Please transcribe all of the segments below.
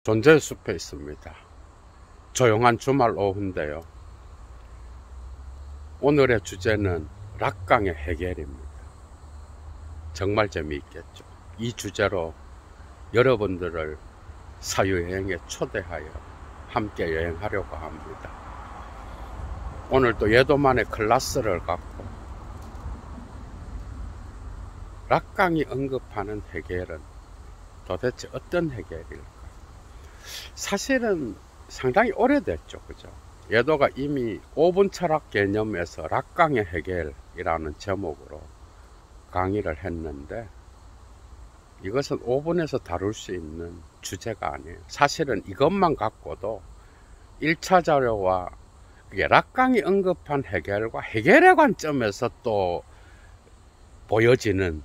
존재의 숲에 있습니다. 조용한 주말 오후인데요. 오늘의 주제는 락강의 해결입니다. 정말 재미있겠죠. 이 주제로 여러분들을 사유여행에 초대하여 함께 여행하려고 합니다. 오늘도 예도만의 클래스를 갖고 락강이 언급하는 해결은 도대체 어떤 해결일까? 사실은 상당히 오래됐죠. 그죠? 예도가 이미 5분 철학 개념에서 락강의 해결이라는 제목으로 강의를 했는데, 이것은 5분에서 다룰 수 있는 주제가 아니에요. 사실은 이것만 갖고도 1차 자료와 락강이 언급한 해결과 해결의 관점에서 또 보여지는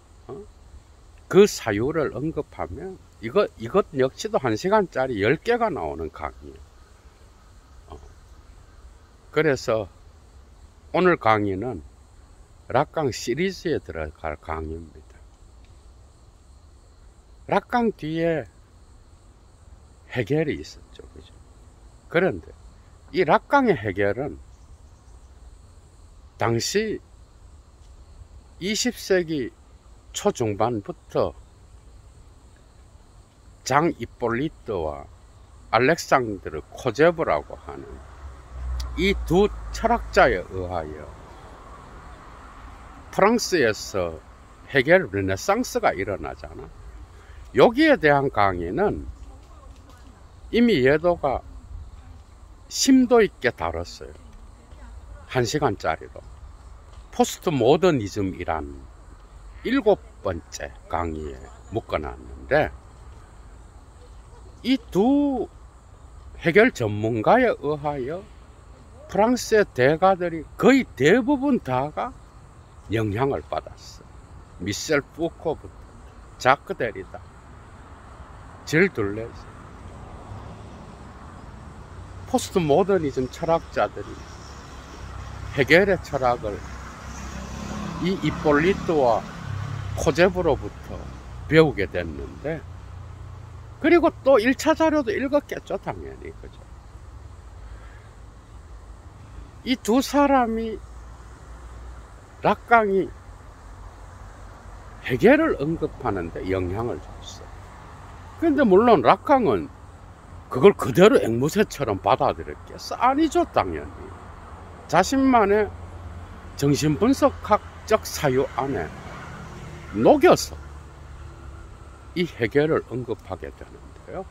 그 사유를 언급하면 이것 역시도 1시간짜리 10개가 나오는 강의예요. 그래서 오늘 강의는 락강 시리즈에 들어갈 강의입니다. 락강 뒤에 해결이 있었죠. 그죠? 그런데 이 락강의 해결은 당시 20세기 초중반부터 장 이폴리트와 알렉산드르 코제브라고 하는 이 두 철학자에 의하여 프랑스에서 해결 르네상스가 일어나잖아. 여기에 대한 강의는 이미 예도가 심도 있게 다뤘어요. 1시간짜리로. 포스트 모더니즘이란 7번째 강의에 묶어놨는데, 이 두 해결 전문가에 의하여 프랑스의 대가들이 거의 대부분 다가 영향을 받았어. 미셀 푸코부터 자크 데리다, 질 둘레즈, 포스트 모더니즘 철학자들이 해결의 철학을 이 이폴리트와 코제브로부터 배우게 됐는데, 그리고 또 1차 자료도 읽었겠죠, 당연히. 그죠? 이 두 사람이 락강이 해결을 언급하는데 영향을 줬어. 근데 물론 락강은 그걸 그대로 앵무새처럼 받아들였겠어? 아니죠, 당연히. 자신만의 정신분석학적 사유 안에 녹여서 이 해결을 언급하게 되는데요.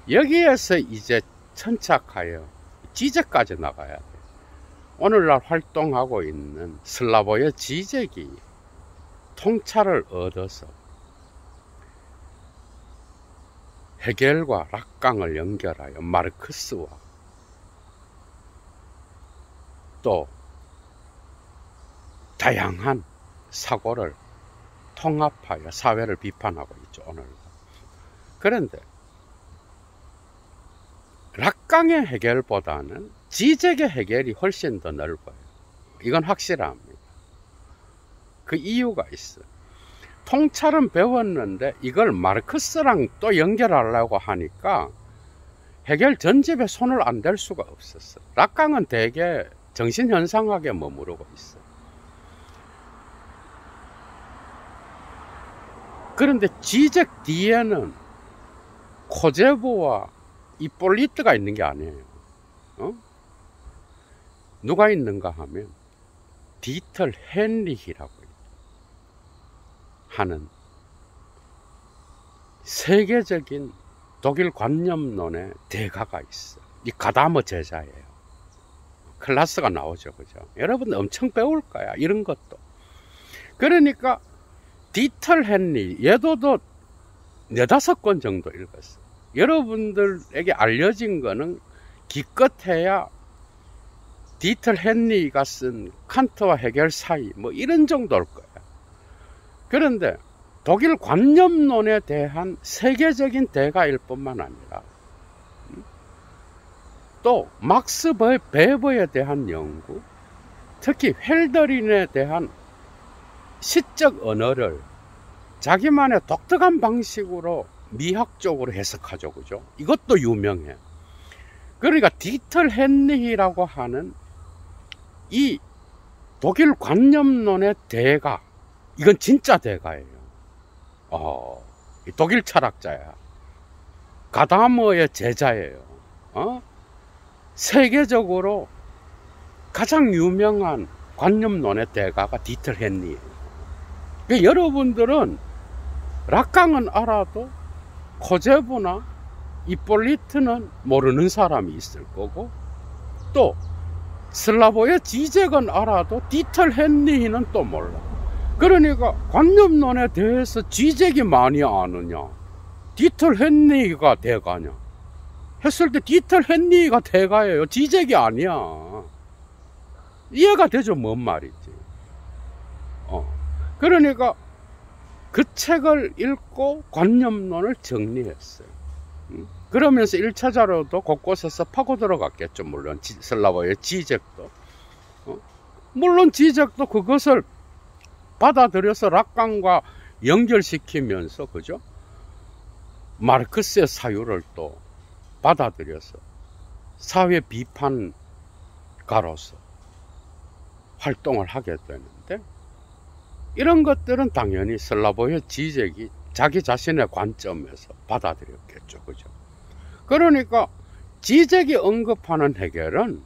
여기에서 이제 천착하여 지제까지 나가야 돼. 오늘날 활동하고 있는 슬라보의 지적이 통찰을 얻어서 해결과 락강을 연결하여 마르크스와 또 다양한 사고를 통합하여 사회를 비판하고 있죠, 오늘. 그런데 락강의 해결보다는 지적의 해결이 훨씬 더 넓어요. 이건 확실합니다. 그 이유가 있어요. 통찰은 배웠는데 이걸 마르크스랑 또 연결하려고 하니까 해결 전집에 손을 안 댈 수가 없었어. 락강은 되게 정신현상학에 머무르고 있어. 그런데 지적 뒤에는 코제브와 이폴리트가 있는 게 아니에요. 누가 있는가 하면 디털 헨리히라고 하는 세계적인 독일 관념론의 대가가 있어. 이 가다머 제자예요. 클래스가 나오죠. 그죠? 여러분 엄청 배울 거야, 이런 것도. 그러니까 디털 헨리, 예도도 4-5권 정도 읽었어. 여러분들에게 알려진 거는 기껏해야 디털 헨리가 쓴 칸트와 해결 사이 뭐 이런 정도일 거야. 그런데 독일 관념론에 대한 세계적인 대가일 뿐만 아니라 또 막스 베버에 대한 연구, 특히 헬더린에 대한 시적 언어를 자기만의 독특한 방식으로 미학적으로 해석하죠. 그죠? 이것도 유명해. 그러니까 디털 헨리히라고 하는 이 독일 관념론의 대가, 이건 진짜 대가예요. 독일 철학자야. 가다머의 제자예요. 세계적으로 가장 유명한 관념론의 대가가 디털 헨리히예요. 그러니까 여러분들은 락강은 알아도 코제부나 이폴리트는 모르는 사람이 있을 거고, 또 슬라보의 지젝은 알아도 디털 헨리히는 또 몰라. 그러니까 관념론에 대해서 지젝이 많이 아느냐, 디털 헨리히가 대가냐 했을 때 디털 헨리히가 대가예요. 지젝이 아니야. 이해가 되죠? 뭔 말이지. 그러니까 그 책을 읽고 관념론을 정리했어요. 그러면서 1차자로도 곳곳에서 파고 들어갔겠죠. 물론 슬라보의 지젝도. 물론 지젝도 그것을 받아들여서 락강과 연결시키면서, 그죠? 마르크스의 사유를 또 받아들여서 사회 비판가로서 활동을 하게 되는데, 이런 것들은 당연히 슬라보의 지젝이 자기 자신의 관점에서 받아들였겠죠. 그죠? 그러니까 지젝이 언급하는 해결은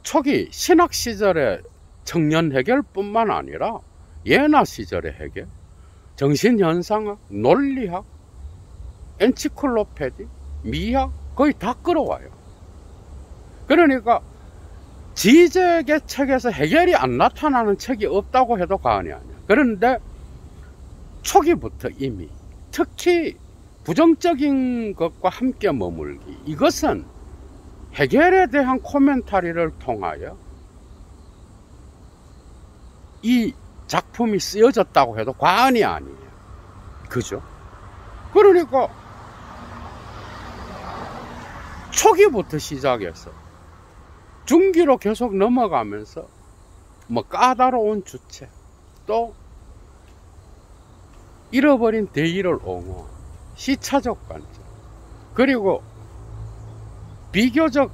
초기 신학 시절의 청년 해결뿐만 아니라 예나 시절의 해결, 정신현상학, 논리학, 엔치클로페디, 미학 거의 다 끌어와요. 그러니까 지젝의 책에서 해결이 안 나타나는 책이 없다고 해도 과언이 아니야. 그런데 초기부터 이미 특히 부정적인 것과 함께 머물기, 이것은 해결에 대한 코멘터리를 통하여 이 작품이 쓰여졌다고 해도 과언이 아니에요. 그죠? 그러니까 초기부터 시작해서 중기로 계속 넘어가면서 뭐 까다로운 주체, 또 잃어버린 대의를 옹호, 시차적 관점, 그리고 비교적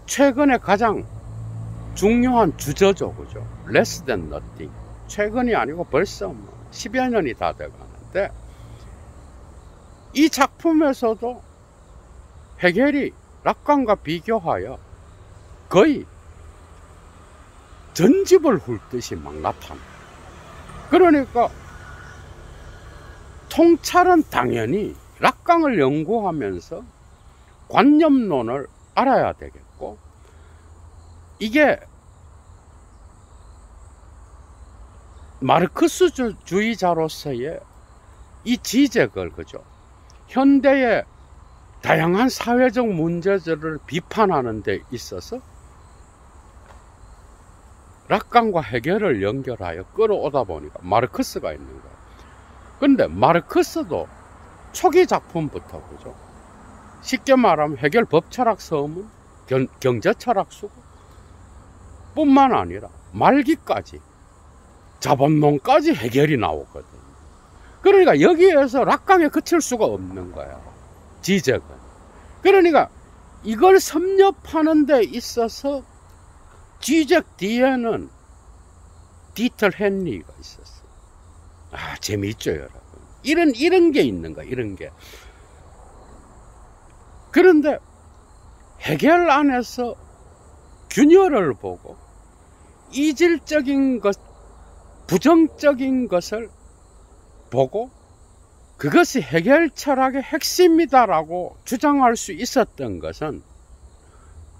최근에 가장 중요한 주저죠. 그죠? less than nothing. 최근이 아니고 벌써 뭐 10여 년이 다 돼가는데, 이 작품에서도 해겔이 락강과 비교하여 거의 전집을 훑듯이 막 나타나. 그러니까 통찰은 당연히 락강을 연구하면서 관념론을 알아야 되겠고, 이게 마르크스주의자로서의 이 지적을, 그죠? 현대의 다양한 사회적 문제들을 비판하는 데 있어서 락강과 해겔을 연결하여 끌어오다 보니까 마르크스가 있는 거예요. 근데 마르크스도 초기 작품부터, 그죠? 쉽게 말하면 해겔 법철학 서문, 경제철학 수고 뿐만 아니라 말기까지 자본론까지 해겔이 나오거든. 그러니까 여기에서 락강에 그칠 수가 없는 거야, 지적은. 그러니까 이걸 섭렵하는 데 있어서 지적 뒤에는 디털 헨리히가 있었어. 재미있죠, 여러분. 이런 게 있는 거야, 이런 게. 그런데 해겔 안에서 균열을 보고 이질적인 것, 부정적인 것을 보고 그것이 해겔 철학의 핵심이다라고 주장할 수 있었던 것은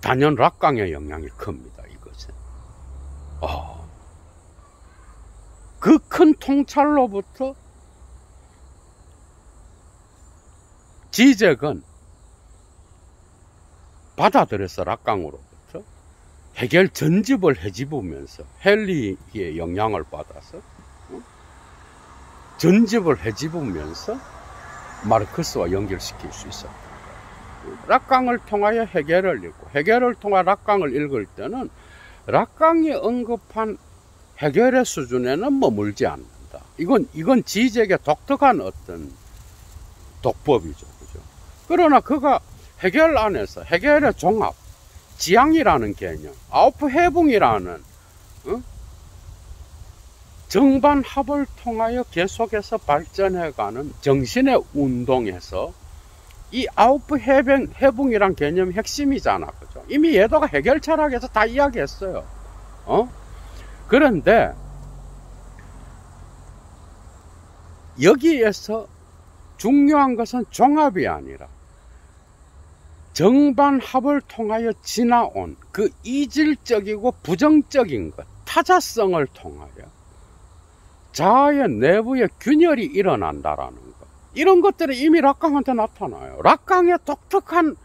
단연 락강의 영향이 큽니다. 이것은 그 큰 통찰로부터 지적은 받아들여서 락강으로부터 해겔 전집을 해집으면서 헨리히의 영향을 받아서 전집을 해집으면서 마르크스와 연결시킬 수 있었다. 락강을 통하여 해겔을 읽고 해겔을 통해 락강을 읽을 때는 락강이 언급한 해겔의 수준에는 머물지 않는다. 이건 지적의 독특한 어떤 독법이죠. 그죠? 그러나 그가 해겔 안에서 해겔의 종합, 지향이라는 개념, 아우프헤붕이라는 정반합을 통하여 계속해서 발전해가는 정신의 운동에서 이 아우프헤붕이란 개념이 핵심이잖아. 그죠? 이미 예도가 해겔 철학에서 다 이야기했어요. 그런데 여기에서 중요한 것은 종합이 아니라 정반합을 통하여 지나온 그 이질적이고 부정적인 것, 타자성을 통하여 자아의 내부의 균열이 일어난다라는 것. 이런 것들이 이미 락강한테 나타나요. 락강의 독특한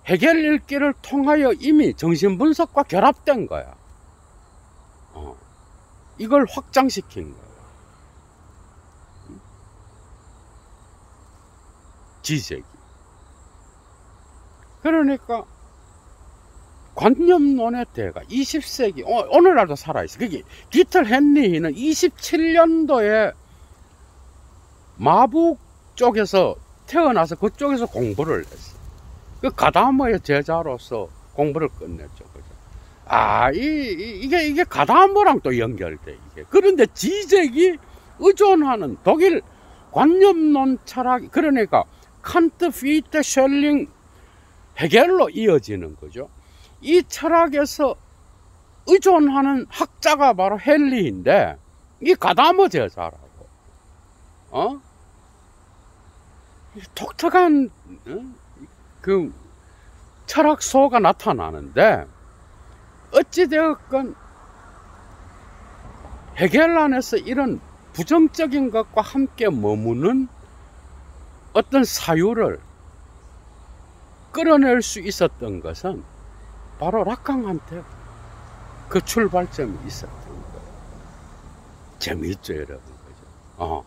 해겔 읽기를 통하여 이미 정신분석과 결합된 거야. 이걸 확장시킨 거야. 지적이. 그러니까 관념론의 대가 20세기 오늘날도 살아있어. 그게 기틀 헨리히는 27년도에 마북 쪽에서 태어나서 그쪽에서 공부를 했어. 그 가다머의 제자로서 공부를 끝냈죠. 그죠? 이게 가다머랑 또 연결돼. 이게. 그런데 지적이 의존하는 독일 관념론 철학, 그러니까 칸트, 피테, 셜링, 해겔로 이어지는 거죠. 이 철학에서 의존하는 학자가 바로 헨리인데, 이 가다머 제자라고. 독특한 그 철학소가 나타나는데, 어찌되었건 해겔 안에서 이런 부정적인 것과 함께 머무는 어떤 사유를 끌어낼 수 있었던 것은 바로 락강한테 그 출발점이 있었던 거예요. 재미있죠, 여러분. 그죠?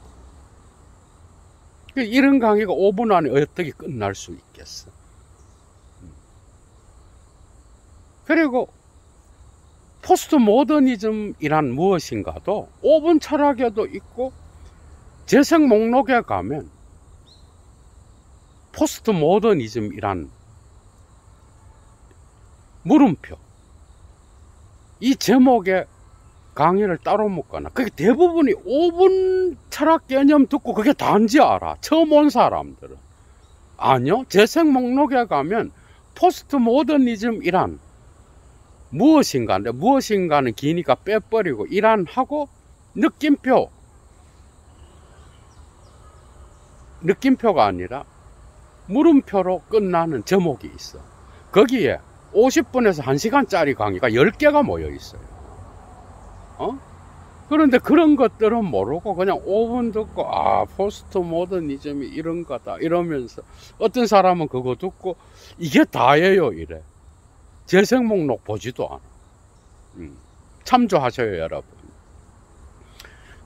이런 강의가 5분 안에 어떻게 끝날 수 있겠어? 그리고 포스트 모더니즘이란 무엇인가도 5분 철학에도 있고, 재생 목록에 가면 포스트 모더니즘이란 물음표, 이 제목에 강의를 따로 묻거나, 그게 대부분이 5분 철학 개념 듣고 그게 단지 알아. 처음 온 사람들은. 아니요. 재생 목록에 가면 포스트 모더니즘이란 무엇인가인데, 무엇인가는 기니까 빼버리고 이란하고 느낌표가 아니라 물음표로 끝나는 제목이 있어. 거기에 50분에서 1시간짜리 강의가 10개가 모여 있어요. 그런데 그런 것들은 모르고 그냥 5분 듣고, 포스트 모더니즘이 이런 거다 이러면서, 어떤 사람은 그거 듣고 이게 다예요 이래. 재생 목록 보지도 않아. 참조하셔요, 여러분.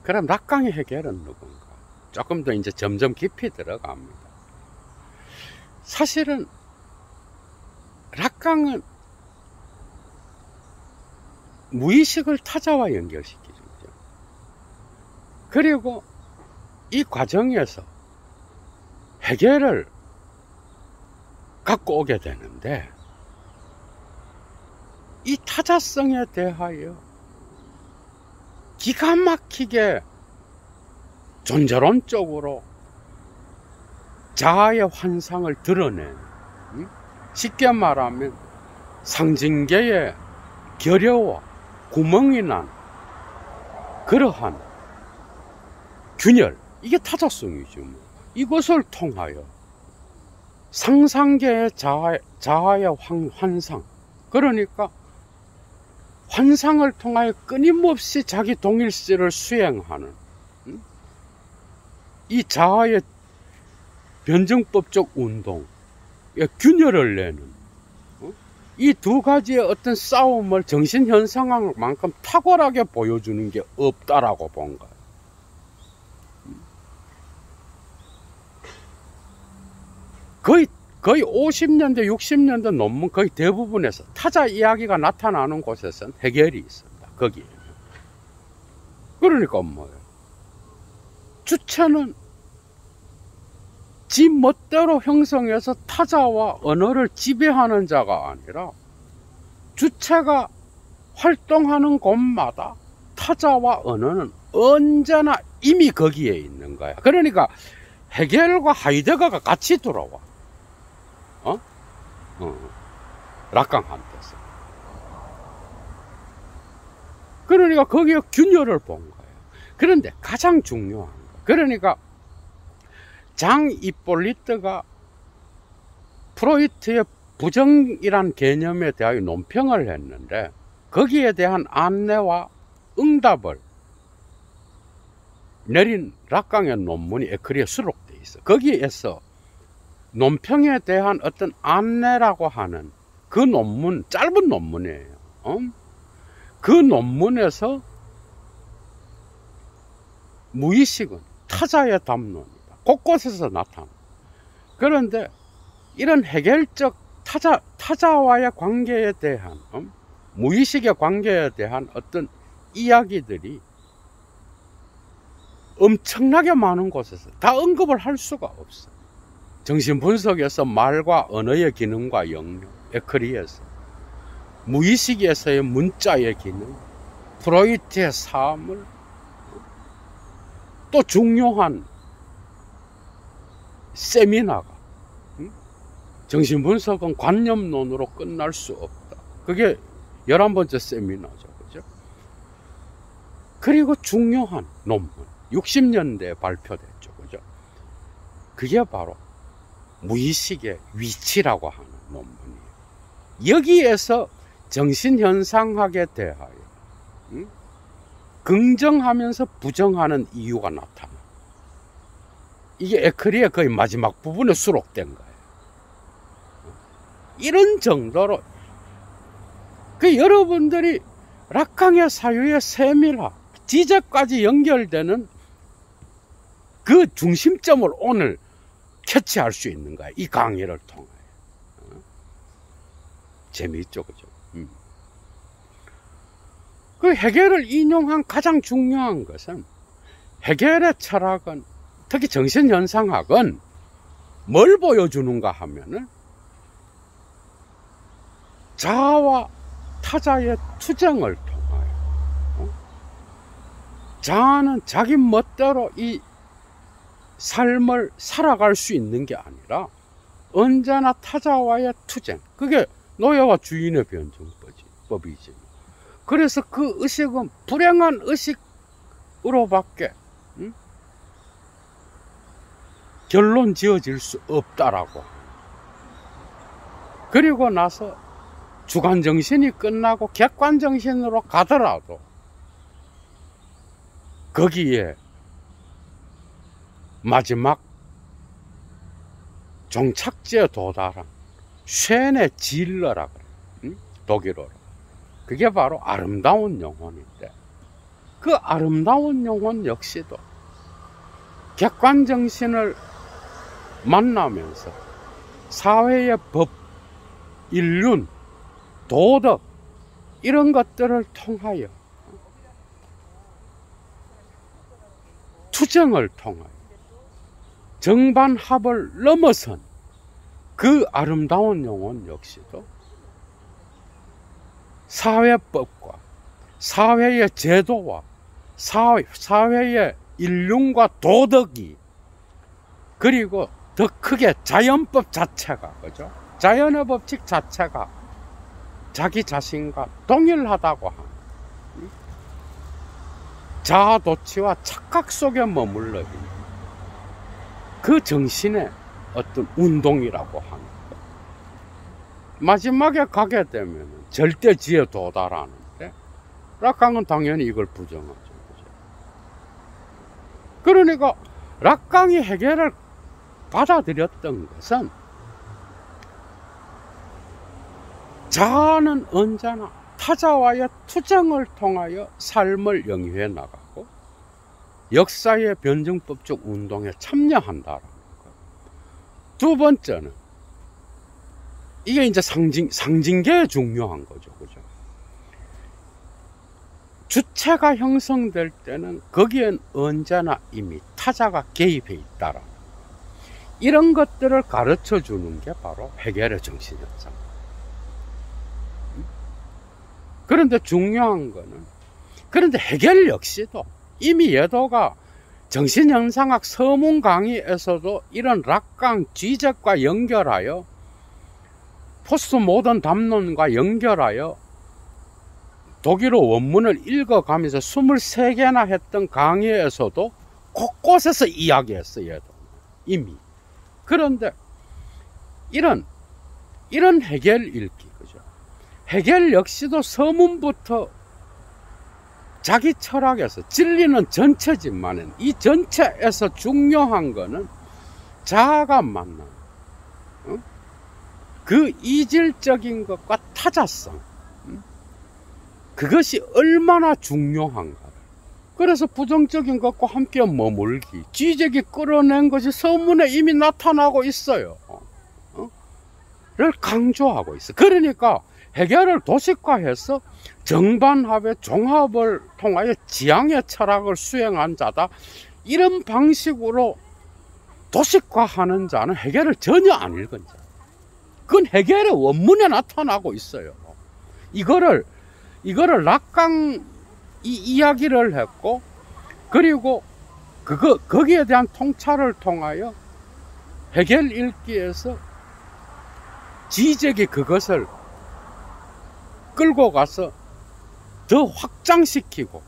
그럼 락강의 해결은 누군가? 조금 더 이제 점점 깊이 들어갑니다. 사실은 락강은 무의식을 타자와 연결시키죠. 그리고 이 과정에서 해결을 갖고 오게 되는데, 이 타자성에 대하여 기가 막히게 존재론적으로 자아의 환상을 드러낸, 쉽게 말하면 상징계의 결여와 구멍이 난 그러한 균열, 이게 타자성이죠. 이것을 통하여 상상계의 자아의 환상, 그러니까 환상을 통하여 끊임없이 자기 동일시를 수행하는 이 자아의 변증법적 운동, 균열을 내는 이 두 가지의 어떤 싸움을 정신현상만큼 탁월하게 보여주는 게 없다라고 본 거예요. 거의 50년대, 60년대 논문 거의 대부분에서 타자 이야기가 나타나는 곳에서는 해결이 있습니다. 거기에. 그러니까 뭐예요? 주체는 지 멋대로 형성해서 타자와 언어를 지배하는 자가 아니라 주체가 활동하는 곳마다 타자와 언어는 언제나 이미 거기에 있는 거야. 그러니까 헤겔과 하이데거가 같이 들어와. 락강한테서. 그러니까 거기에 균열을 본 거예요. 그런데 가장 중요한 거. 그러니까 장 이폴리트가 프로이트의 부정이란 개념에 대하여 논평을 했는데 거기에 대한 안내와 응답을 내린 락강의 논문이 에크리에 수록되어 있어. 거기에서 논평에 대한 어떤 안내라고 하는 그 논문, 짧은 논문이에요. 그 논문에서 무의식은 타자의 담론이다. 곳곳에서 나타나. 그런데 이런 해결적 타자와의 관계에 대한, 무의식의 관계에 대한 어떤 이야기들이 엄청나게 많은 곳에서 다 언급을 할 수가 없어. 정신분석에서 말과 언어의 기능과 영역, 에크리에서 무의식에서의 문자의 기능, 프로이트의 사물, 또 중요한 세미나가, 정신분석은 관념론으로 끝날 수 없다. 그게 11번째 세미나죠. 그죠? 그리고 중요한 논문, 60년대에 발표됐죠. 그죠? 그게 바로 무의식의 위치라고 하는 논문이에요. 여기에서 정신현상학에 대하여 긍정하면서 부정하는 이유가 나타나. 이게 에크리의 거의 마지막 부분에 수록된 거예요. 이런 정도로 여러분들이 락강의 사유의 세밀화, 지적까지 연결되는 그 중심점을 오늘 캐치할 수 있는 거예요. 이 강의를 통해. 재미있죠, 그죠? 그 헤겔을 인용한 가장 중요한 것은 헤겔의 철학은, 특히 정신현상학은 뭘 보여주는가 하면은 자아와 타자의 투쟁을 통하여 자아는 자기 멋대로 이 삶을 살아갈 수 있는 게 아니라 언제나 타자와의 투쟁, 그게 노예와 주인의 변증법이지. 그래서 그 의식은 불행한 의식으로밖에 결론 지어질 수 없다라고. 그리고 나서 주관정신이 끝나고 객관정신으로 가더라도 거기에 마지막 종착지에 도달한 쉔의 질러라 그래. 독일어로. 그게 바로 아름다운 영혼인데, 그 아름다운 영혼 역시도 객관정신을 만나면서 사회의 법, 인륜, 도덕, 이런 것들을 통하여 투쟁을 통하여 정반합을 넘어선 그 아름다운 영혼 역시도 사회법과 사회의 제도와 사회의 인륜과 도덕이, 그리고 더 크게 자연법 자체가, 그죠? 자연의 법칙 자체가 자기 자신과 동일하다고 하는 자아도취와 착각 속에 머물러 있는 그 정신의 어떤 운동이라고 하는 것. 마지막에 가게 되면 절대지에 도달하는데 락강은 당연히 이걸 부정하죠. 그죠? 그러니까 락강이 헤겔을 받아들였던 것은 자아는 언제나 타자와의 투쟁을 통하여 삶을 영위해 나가고 역사의 변증법적 운동에 참여한다라는 것. 두 번째는 이게 이제 상징계에 중요한 거죠. 그죠? 주체가 형성될 때는 거기엔 언제나 이미 타자가 개입해 있다라는 것. 이런 것들을 가르쳐 주는 게 바로 해겔의 정신현상. 그런데 중요한 거는, 그런데 해겔 역시도 이미 예도가 정신현상학 서문 강의에서도 이런 락강 지적과 연결하여 포스트 모던 담론과 연결하여 독일어 원문을 읽어가면서 23개나 했던 강의에서도 곳곳에서 이야기했어요. 이미. 그런데 이런 해겔 읽기, 그죠? 해겔 역시도 서문부터 자기 철학에서 진리는 전체지만은 이 전체에서 중요한 거는 자아가 만나는 그 이질적인 것과 타자성, 그것이 얼마나 중요한가. 그래서 부정적인 것과 함께 머물기, 지적이 끌어낸 것이 서문에 이미 나타나고 있어요. 를 강조하고 있어. 그러니까 해결을 도식화해서 정반합의 종합을 통하여 지향의 철학을 수행한 자다, 이런 방식으로 도식화하는 자는 해결을 전혀 안 읽은 자. 그건 해결의 원문에 나타나고 있어요. 이거를 락강 이야기를 했고, 그리고 거기에 대한 통찰을 통하여 해겔 읽기에서 지적이 그것을 끌고 가서 더 확장시키고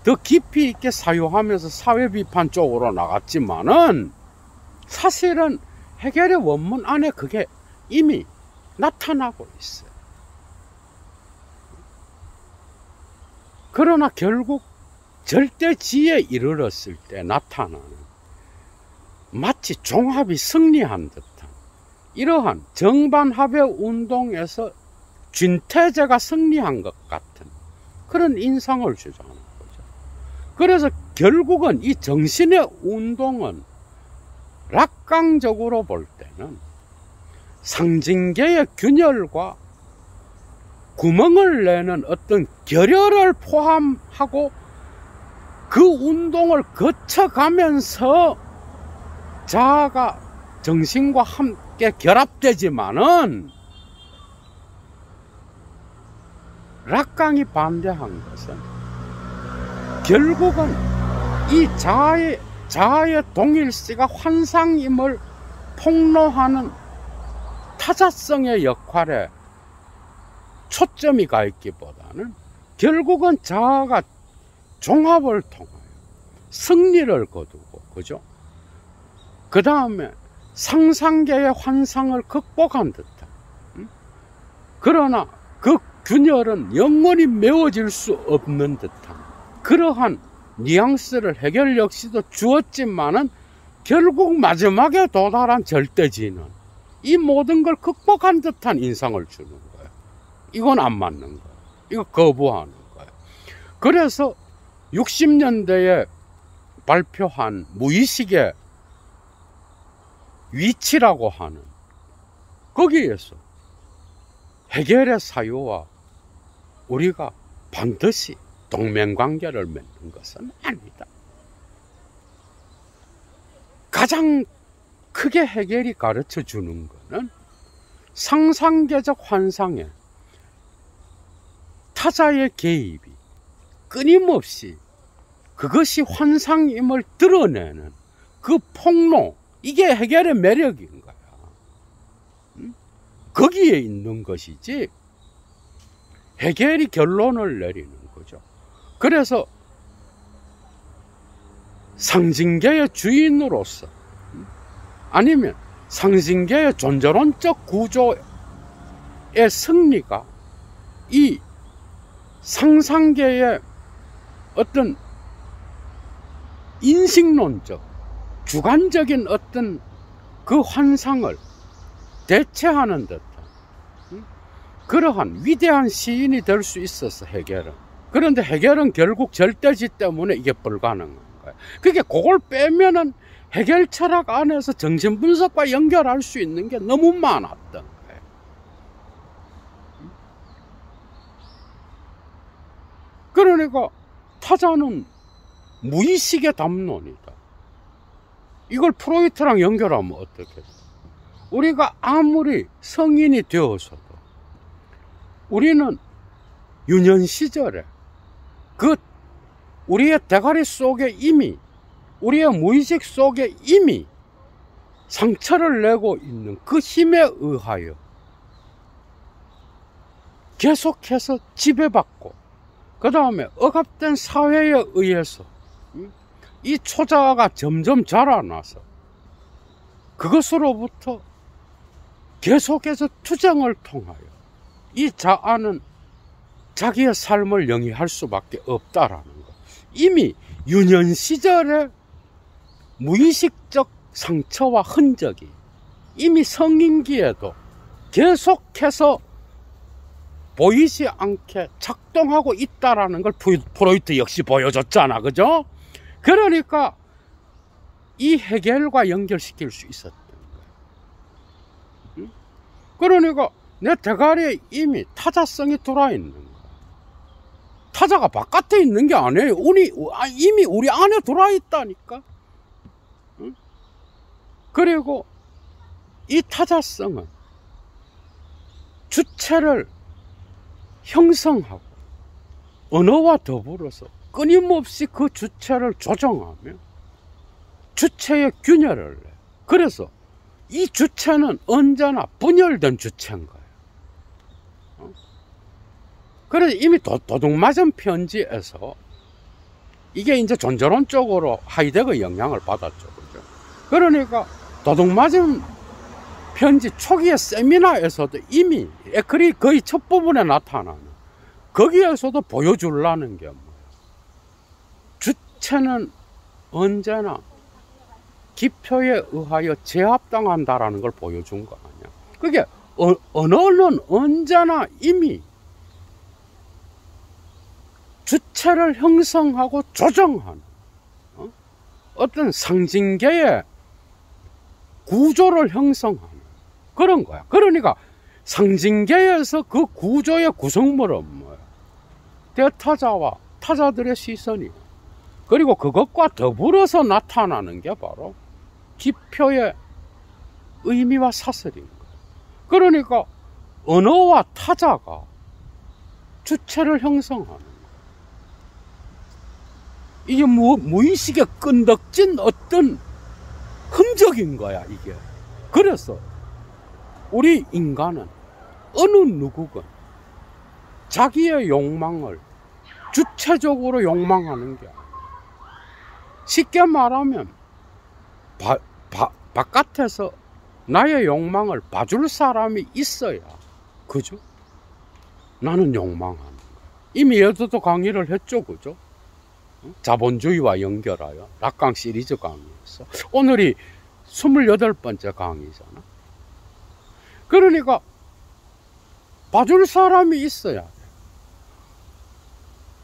더 깊이 있게 사유하면서 사회비판 쪽으로 나갔지만은, 사실은 해겔의 원문 안에 그게 이미 나타나고 있어요. 그러나 결국 절대지에 이르렀을 때 나타나는 마치 종합이 승리한 듯한 이러한 정반합의 운동에서 준태제가 승리한 것 같은 그런 인상을 주장하는 거죠. 그래서 결국은 이 정신의 운동은 락강적으로 볼 때는 상징계의 균열과 구멍을 내는 어떤 결여를 포함하고 그 운동을 거쳐가면서 자아가 정신과 함께 결합되지만은, 락강이 반대한 것은 결국은 이 자아의 동일시가 환상임을 폭로하는 타자성의 역할에 초점이 가 있기보다는 결국은 자아가 종합을 통하여 승리를 거두고, 그죠? 그 다음에 상상계의 환상을 극복한 듯한, 그러나 그 균열은 영원히 메워질 수 없는 듯한 그러한 뉘앙스를 해겔 역시도 주었지만은, 결국 마지막에 도달한 절대지는 이 모든 걸 극복한 듯한 인상을 주는 거예요. 이건 안 맞는 거예요. 이거 거부하는 거예요. 그래서 60년대에 발표한 무의식의 위치라고 하는 거기에서 해겔의 사유와 우리가 반드시 동맹관계를 맺는 것은 아니다. 가장 크게 해겔이 가르쳐 주는 것은 상상계적 환상에 타자의 개입이 끊임없이 그것이 환상임을 드러내는 그 폭로, 이게 해겔의 매력인 거야. 거기에 있는 것이지, 해겔이 결론을 내리는 거죠. 그래서 상징계의 주인으로서, 아니면 상징계의 존재론적 구조의 승리가 이 상상계의 어떤 인식론적, 주관적인 어떤 그 환상을 대체하는 듯한 그러한 위대한 시인이 될 수 있었어, 해겔은. 그런데 해겔은 결국 절대지 때문에 이게 불가능한 거야. 그게 그걸 빼면은 해겔 철학 안에서 정신분석과 연결할 수 있는 게 너무 많았던 거예요. 그러니까 타자는 무의식의 담론이다. 이걸 프로이트랑 연결하면 어떻게 돼? 우리가 아무리 성인이 되어서도 우리는 유년 시절에 그 우리의 대가리 속에 이미, 우리의 무의식 속에 이미 상처를 내고 있는 그 힘에 의하여 계속해서 지배받고, 그 다음에 억압된 사회에 의해서 이 초자아가 점점 자라나서 그것으로부터 계속해서 투쟁을 통하여 이 자아는 자기의 삶을 영위할 수밖에 없다라는 것. 이미 유년 시절의 무의식적 상처와 흔적이 이미 성인기에도 계속해서 보이지 않게 작동하고 있다라는 걸 프로이트 역시 보여줬잖아, 그죠? 그러니까 이 해겔과 연결시킬 수 있었던 거야. 그러니까 내 대가리에 이미 타자성이 들어있는 거야. 타자가 바깥에 있는 게 아니에요. 이미 우리 안에 들어있다니까. 그리고 이 타자성은 주체를 형성하고 언어와 더불어서 끊임없이 그 주체를 조정하며 주체의 균열을 내. 그래서 이 주체는 언제나 분열된 주체인 거예요. 그래서 이미 도둑맞은 편지에서 이게 이제 존재론 쪽으로 하이데거 영향을 받았죠. 그죠? 그러니까 도둑맞은 편지 초기의 세미나에서도 이미 에클이 거의 첫 부분에 나타나는 거기에서도 보여주려는 게 뭐예요? 주체는 언제나 기표에 의하여 제압당한다라는 걸 보여준 거 아니야. 그게 언어는 언제나 이미 주체를 형성하고 조정하는 어떤 상징계의 구조를 형성하는 그런 거야. 그러니까 상징계에서 그 구조의 구성물은 뭐야? 대타자와 타자들의 시선이, 그리고 그것과 더불어서 나타나는 게 바로 기표의 의미와 사설인 거야. 그러니까 언어와 타자가 주체를 형성하는 거야. 이게 무의식에 끈덕진 어떤 흔적인 거야, 이게. 그래서 우리 인간은 어느 누구건 자기의 욕망을 주체적으로 욕망하는 게 아니야. 쉽게 말하면 바깥에서 나의 욕망을 봐줄 사람이 있어야, 그죠? 나는 욕망하는 거야. 이미 얘도 강의를 했죠, 그죠? 자본주의와 연결하여 락강 시리즈 강의에서 오늘이 28번째 강의잖아. 그러니까 봐줄 사람이 있어야 돼.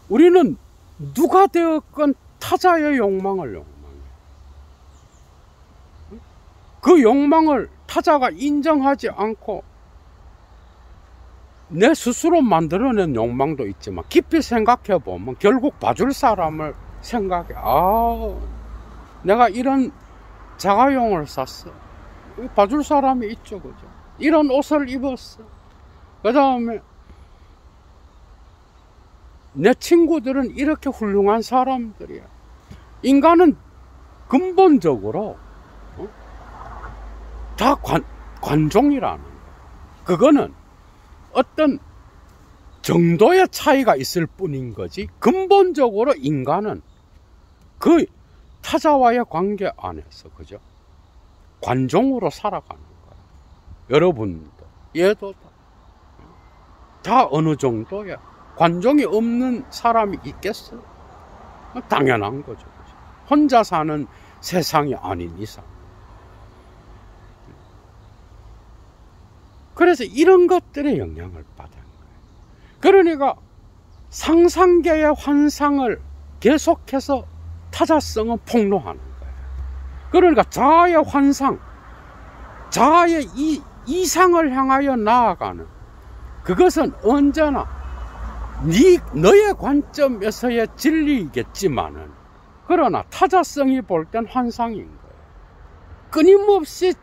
우리는 누가 되었건 타자의 욕망을 욕망해. 그 욕망을 타자가 인정하지 않고 내 스스로 만들어낸 욕망도 있지만 깊이 생각해 보면 결국 봐줄 사람을 생각해. 내가 이런 자가용을 샀어. 봐줄 사람이 있죠, 그죠? 이런 옷을 입었어. 그 다음에 내 친구들은 이렇게 훌륭한 사람들이야. 인간은 근본적으로 다 관종이라는 거야. 그거는 어떤 정도의 차이가 있을 뿐인 거지, 근본적으로 인간은 그 타자와의 관계 안에서, 그죠? 관종으로 살아가는 거야. 여러분도, 얘도 다 어느 정도야. 관종이 없는 사람이 있겠어? 당연한 거죠. 그죠? 혼자 사는 세상이 아닌 이상. 그래서 이런 것들의 영향을 받은 거예요. 그러니까 상상계의 환상을 계속해서 타자성은 폭로하는 거예요. 그러니까 자아의 환상, 자아의 이상을 향하여 나아가는 그것은 언제나 너의 관점에서의 진리이겠지만은, 그러나 타자성이 볼 땐 환상인 거예요. 끊임없이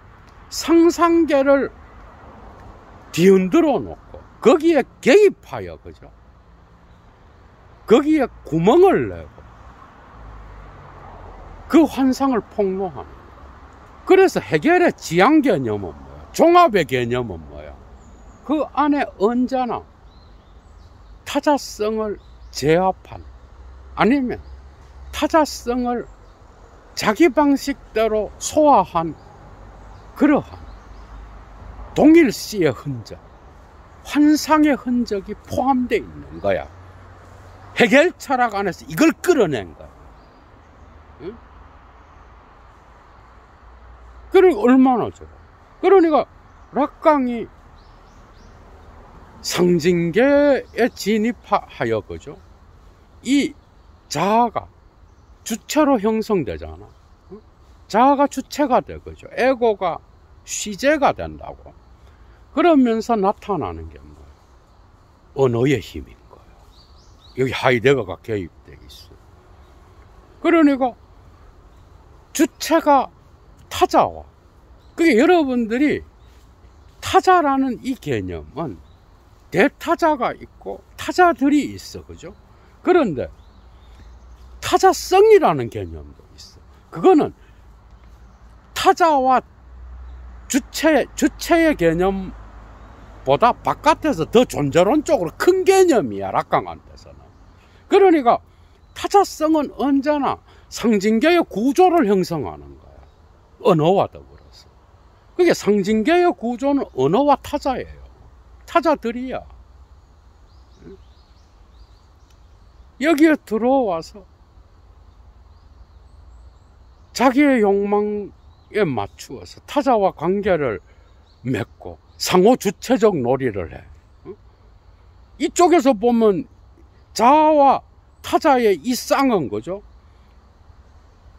상상계를 뒤흔들어 놓고 거기에 개입하여, 그죠? 거기에 구멍을 내고 그 환상을 폭로하는 거예요. 그래서 해겔의 지향 개념은 뭐야? 종합의 개념은 뭐야? 그 안에 언제나 타자성을 제압한, 아니면 타자성을 자기 방식대로 소화한 그러한 동일시의 흔적, 환상의 흔적이 포함되어 있는 거야. 해겔 철학 안에서 이걸 끌어낸 거야. 응? 그러니까 얼마나 좋아. 그러니까 락강이 상징계에 진입하여, 그죠? 이 자아가 주체로 형성되잖아. 자아가 주체가 돼, 그죠? 에고가 시제가 된다고. 그러면서 나타나는 게 뭐야? 언어의 힘인 거야. 여기 하이데거가 개입되어 있어. 그러니까 주체가 타자와, 그게 여러분들이 타자라는 이 개념은 대타자가 있고 타자들이 있어, 그죠? 그런데 타자성이라는 개념도 있어. 그거는 타자와 주체의 개념보다 바깥에서 더 존재론적으로 큰 개념이야, 락강한테서는. 그러니까 타자성은 언제나 상징계의 구조를 형성하는 거야. 언어와 더불어서. 그게 상징계의 구조는 언어와 타자예요. 타자들이야. 여기에 들어와서 자기의 욕망에 맞추어서 타자와 관계를 맺고 상호 주체적 놀이를 해. 이쪽에서 보면 자아와 타자의 이 쌍은, 거죠?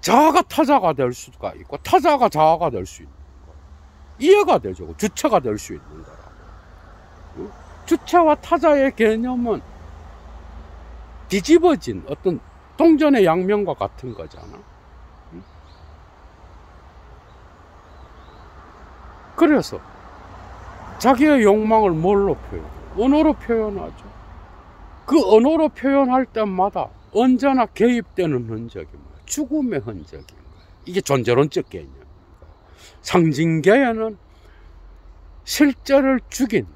자아가 타자가 될 수가 있고 타자가 자아가 될 수 있는 거. 이해가 되죠? 주체가 될 수 있는 거라고. 주체와 타자의 개념은 뒤집어진 어떤 동전의 양면과 같은 거잖아. 그래서 자기의 욕망을 뭘로 표현해? 언어로 표현하죠. 그 언어로 표현할 때마다 언제나 개입되는 흔적이 뭐야? 죽음의 흔적인 거야. 이게 존재론적 개념인 거야. 상징계에는 실제를 죽인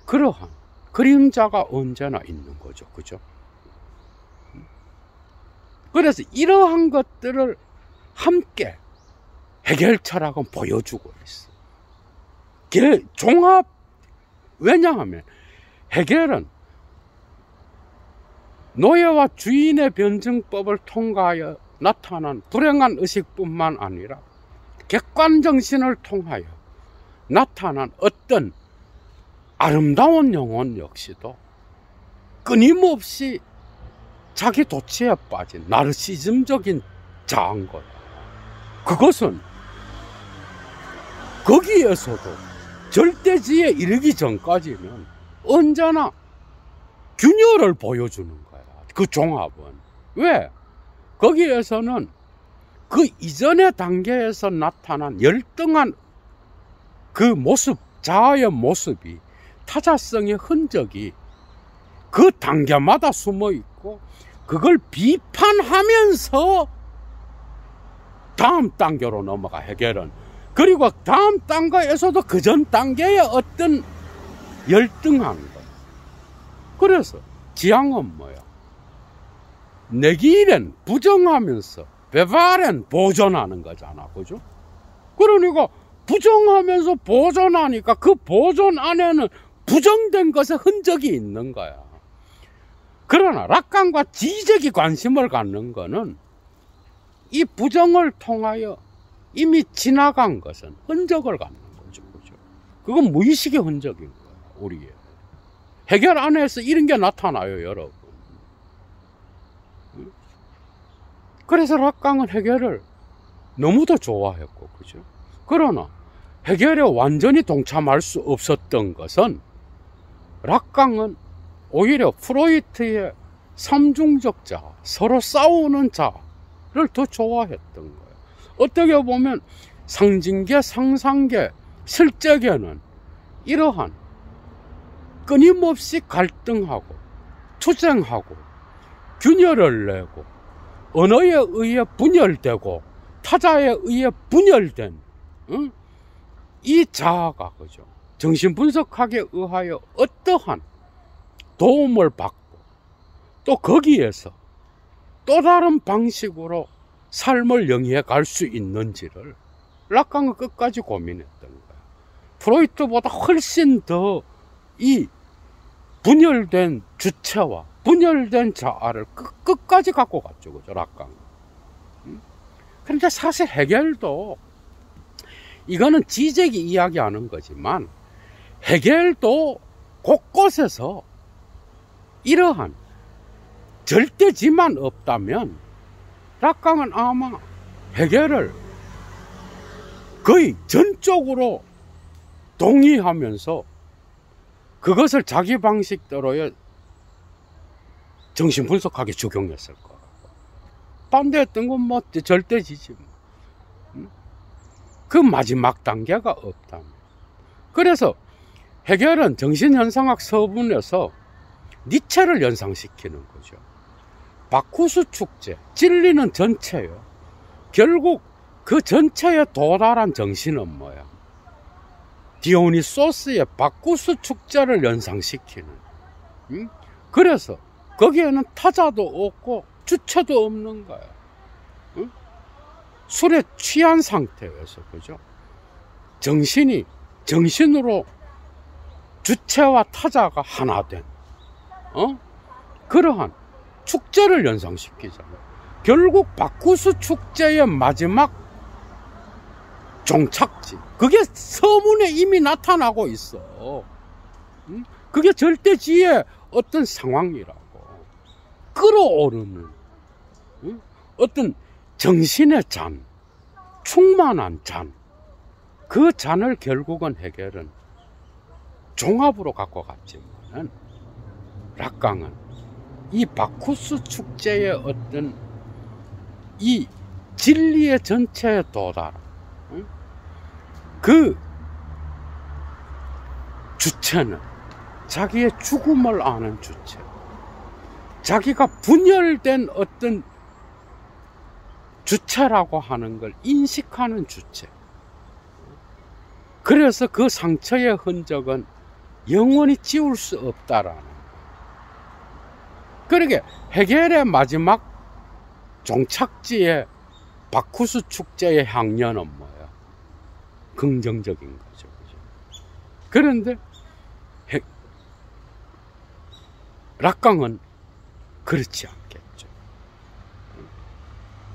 그러한 그림자가 언제나 있는 거죠. 그죠? 그래서 이러한 것들을 함께 해겔 철학은 보여주고 있어. 종합, 왜냐하면 해겔은 노예와 주인의 변증법을 통과하여 나타난 불행한 의식뿐만 아니라 객관정신을 통하여 나타난 어떤 아름다운 영혼 역시도 끊임없이 자기 도취에 빠진 나르시즘적인 자아인 거야. 그것은 거기에서도 절대지에 이르기 전까지는 언제나 균열을 보여주는 거야. 그 종합은. 왜? 거기에서는 그 이전의 단계에서 나타난 열등한 그 모습, 자아의 모습이, 타자성의 흔적이 그 단계마다 숨어 있고 그걸 비판하면서 다음 단계로 넘어가, 해겔은. 그리고 다음 단계에서도 그 전 단계의 어떤 열등한 것. 그래서 지향은 뭐야? 내기일엔 부정하면서 베바렌 보존하는 거잖아. 그죠? 그러니까 부정하면서 보존하니까 그 보존 안에는 부정된 것의 흔적이 있는 거야. 그러나 락강과 지적이 관심을 갖는 거는 이 부정을 통하여 이미 지나간 것은 흔적을 갖는 거죠. 그죠? 그건 무의식의 흔적인 거야, 우리의. 해겔 안에서 이런 게 나타나요, 여러분. 그래서 락강은 해겔을 너무도 좋아했고, 그죠? 그러나 해겔에 완전히 동참할 수 없었던 것은 락강은 오히려 프로이트의 삼중적 자아, 서로 싸우는 자아를 더 좋아했던 거예요. 어떻게 보면 상징계, 상상계, 실제계는 이러한 끊임없이 갈등하고 투쟁하고 균열을 내고 언어에 의해 분열되고 타자에 의해 분열된 이 자아가 그죠? 정신분석학에 의하여 어떠한 도움을 받고 또 거기에서 또 다른 방식으로 삶을 영위해 갈 수 있는지를 락강은 끝까지 고민했던 거야. 프로이트보다 훨씬 더 이 분열된 주체와 분열된 자아를 끝까지 갖고 갔죠, 그죠, 락강은. 그런데 사실 헤겔도 이거는 지적이 이야기하는 거지만 헤겔도 곳곳에서 이러한 절대지만 없다면 락강은 아마 헤겔을 거의 전적으로 동의하면서 그것을 자기 방식대로의 정신분석하게 적용했을 거라고. 반대했던 건 뭐 절대지지 뭐. 그 마지막 단계가 없다면. 그래서 헤겔은 정신현상학 서문에서 니체를 연상시키는 거죠. 바쿠스 축제, 진리는 전체요. 결국 그 전체에 도달한 정신은 뭐야? 디오니소스의 바쿠스 축제를 연상시키는. 그래서 거기에는 타자도 없고 주체도 없는 거야. 술에 취한 상태에서, 그죠? 정신으로 주체와 타자가 하나 된, 그러한 축제를 연상시키잖아. 결국 바쿠스 축제의 마지막 종착지, 그게 서문에 이미 나타나고 있어. 그게 절대지의 어떤 상황이라고. 끌어오르는 어떤 정신의 잔, 충만한 잔, 그 잔을 결국은 헤겔은 종합으로 갖고 갔지만은 락강은 이 바쿠스 축제의 어떤 이 진리의 전체에 도달한 그 주체는 자기의 죽음을 아는 주체, 자기가 분열된 어떤 주체라고 하는 걸 인식하는 주체. 그래서 그 상처의 흔적은 영원히 지울 수 없다라는. 그러게 헤겔의 마지막 종착지의 바쿠스 축제의 향연은 뭐야? 긍정적인 거죠. 그런데 락강은 그렇지 않겠죠.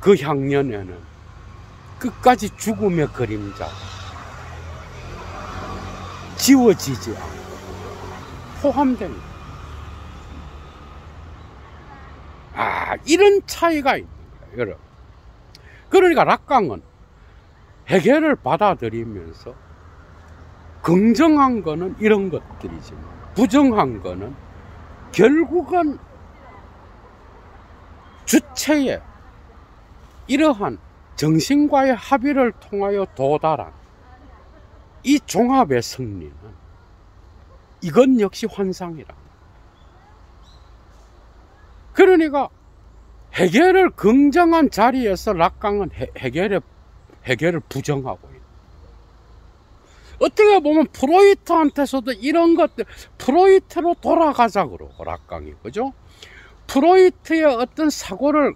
그 향연에는 끝까지 죽음의 그림자, 지워지지 않고 포함된, 이런 차이가 있는 거예요, 여러분. 그러니까 락강은 헤겔을 받아들이면서 긍정한 거는 이런 것들이지만 부정한 거는 결국은 주체의 이러한 정신과의 합의를 통하여 도달한 이 종합의 승리는 이건 역시 환상이라. 그러니까 헤겔을 긍정한 자리에서 락강은 헤겔을 부정하고 있는. 어떻게 보면 프로이트한테서도 이런 것들, 프로이트로 돌아가자 그러고 락강이, 그죠? 프로이트의 어떤 사고를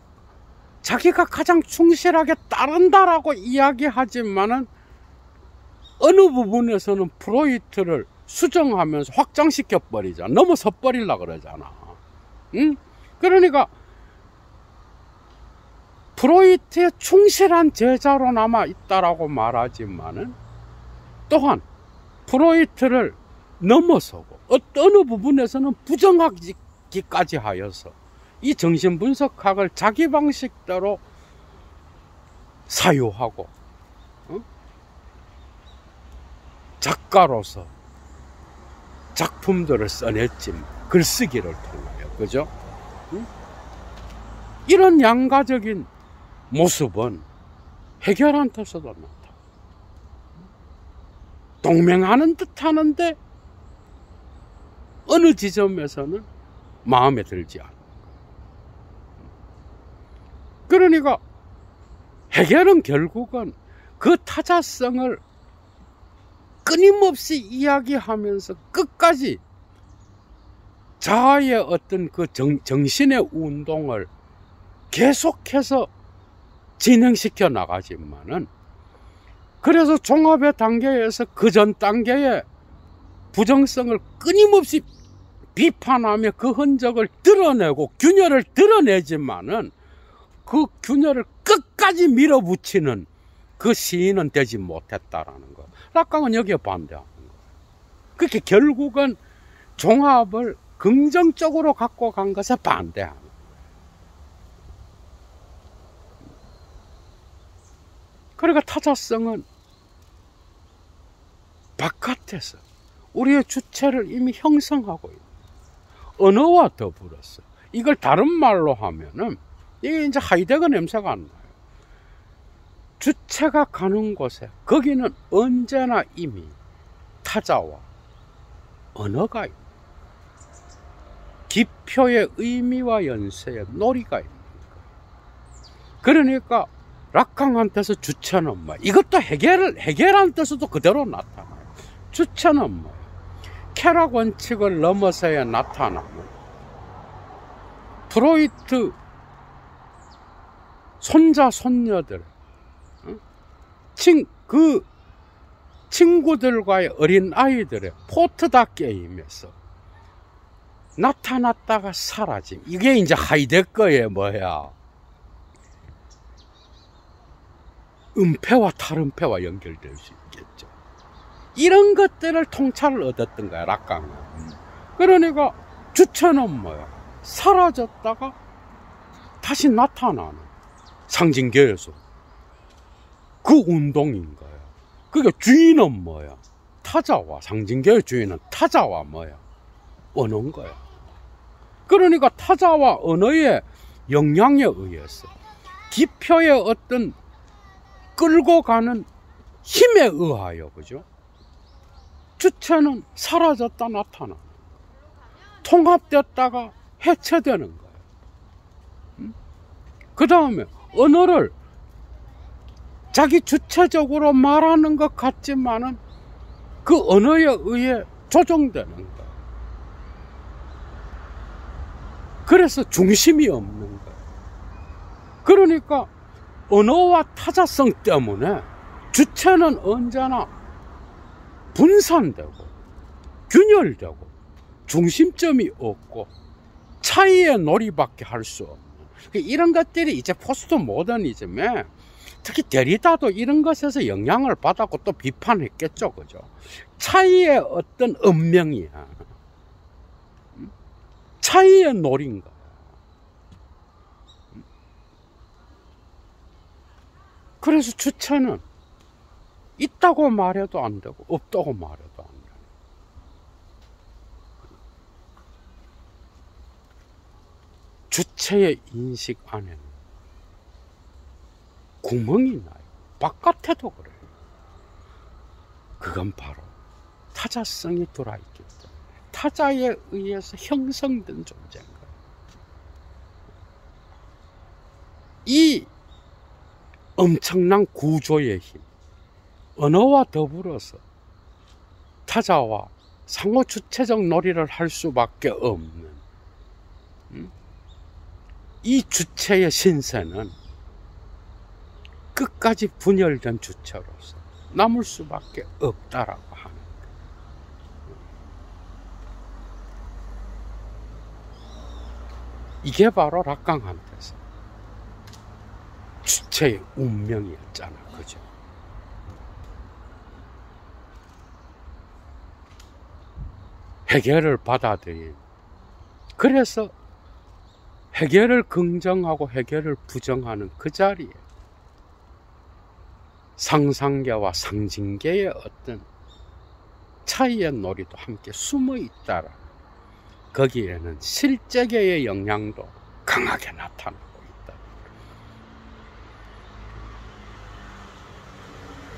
자기가 가장 충실하게 따른다라고 이야기하지만은 어느 부분에서는 프로이트를 수정하면서 확장시켜 버리잖아. 넘어서 버리려고 그러잖아. 응? 그러니까 프로이트의 충실한 제자로 남아 있다라고 말하지만은 또한 프로이트를 넘어서고 어느 부분에서는 부정하기까지 하여서 이 정신분석학을 자기 방식대로 사유하고 작가로서 작품들을 써냈지만 글쓰기를 통하여, 그죠? 이런 양가적인 모습은 헤겔한테서도 나타나. 동맹하는 듯 하는데 어느 지점에서는 마음에 들지 않아. 그러니까 해결은 결국은 그 타자성을 끊임없이 이야기하면서 끝까지 자아의 어떤 그 정신의 운동을 계속해서 진행시켜 나가지만은, 그래서 종합의 단계에서 그 전 단계의 부정성을 끊임없이 비판하며 그 흔적을 드러내고 균열을 드러내지만은 그 균열을 끝까지 밀어붙이는 그 시인은 되지 못했다라는 거. 락강은 여기에 반대하는 거예요. 그렇게 결국은 종합을 긍정적으로 갖고 간 것에 반대하는 거예요. 그러니까 타자성은 바깥에서 우리의 주체를 이미 형성하고 있는 언어와 더불어서, 이걸 다른 말로 하면은 이게 이제 하이데거 냄새가 안 나요. 주체가 가는 곳에 거기는 언제나 이미 타자와 언어가 있는, 기표의 의미와 연세의 놀이가 있는 거예요. 그러니까 락강한테서 주체는 뭐야? 이것도 해결한테서도 그대로 나타나요. 주체는 뭐야? 쾌락 원칙을 넘어서야 나타나는 프로이트 손자 손녀들, 그 친구들과의 어린 아이들의 포트다 게임에서 나타났다가 사라짐. 이게 이제 하이데거의 뭐야? 음패와 탈음패와 연결될 수 있겠죠. 이런 것들을 통찰을 얻었던 거야, 락강은. 그러니까 주체는 뭐야? 사라졌다가 다시 나타나는 상징계에서 그 운동인 거야. 그러니까 주인은 뭐야? 타자와, 상징계의 주인은 타자와 뭐야? 언어인 거야. 그러니까 타자와 언어의 영향에 의해서 기표의 어떤 끌고 가는 힘에 의하여, 그죠? 주체는 사라졌다 나타나, 통합됐다가 해체되는 거예요. 그 다음에 언어를 자기 주체적으로 말하는 것 같지만은 그 언어에 의해 조정되는 거예요. 그래서 중심이 없는 거예요. 그러니까 언어와 타자성 때문에 주체는 언제나 분산되고 균열되고 중심점이 없고 차이의 놀이밖에 할 수 없는, 이런 것들이 이제 포스트 모더니즘에, 특히 데리다도 이런 것에서 영향을 받았고 또 비판했겠죠, 그죠? 차이의 어떤 운명이야. 차이의 놀인 거야. 그래서 주체는 있다고 말해도 안 되고 없다고 말해도 안 돼. 주체의 인식 안에는 구멍이 나요. 바깥에도 그래요. 그건 바로 타자성이 들어있기 때문에 타자에 의해서 형성된 존재인 거예요. 이 엄청난 구조의 힘, 언어와 더불어서 타자와 상호 주체적 놀이를 할 수밖에 없는 이 주체의 신세는 끝까지 분열된 주체로서 남을 수밖에 없다라고 하는 거예요. 이게 바로 락강한테서 주체의 운명이었잖아, 그죠? 해결을 받아들인, 그래서 해결을 긍정하고 해결을 부정하는 그 자리에 상상계와 상징계의 어떤 차이의 놀이도 함께 숨어 있다라. 거기에는 실제계의 영향도 강하게 나타나고 있다.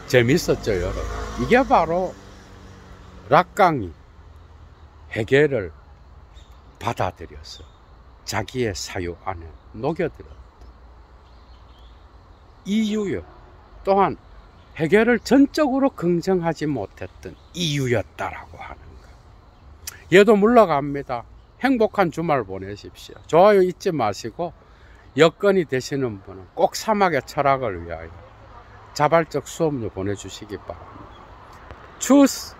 재밌었죠, 여러분? 이게 바로 락강이 해겔을 받아들여서 자기의 사유 안에 녹여들었다. 이유요. 또한 해겔을 전적으로 긍정하지 못했던 이유였다라고 하는 것. 얘도 물러갑니다. 행복한 주말 보내십시오. 좋아요 잊지 마시고 여건이 되시는 분은 꼭 사막의 철학을 위하여 자발적 수업료 보내주시기 바랍니다. 추스!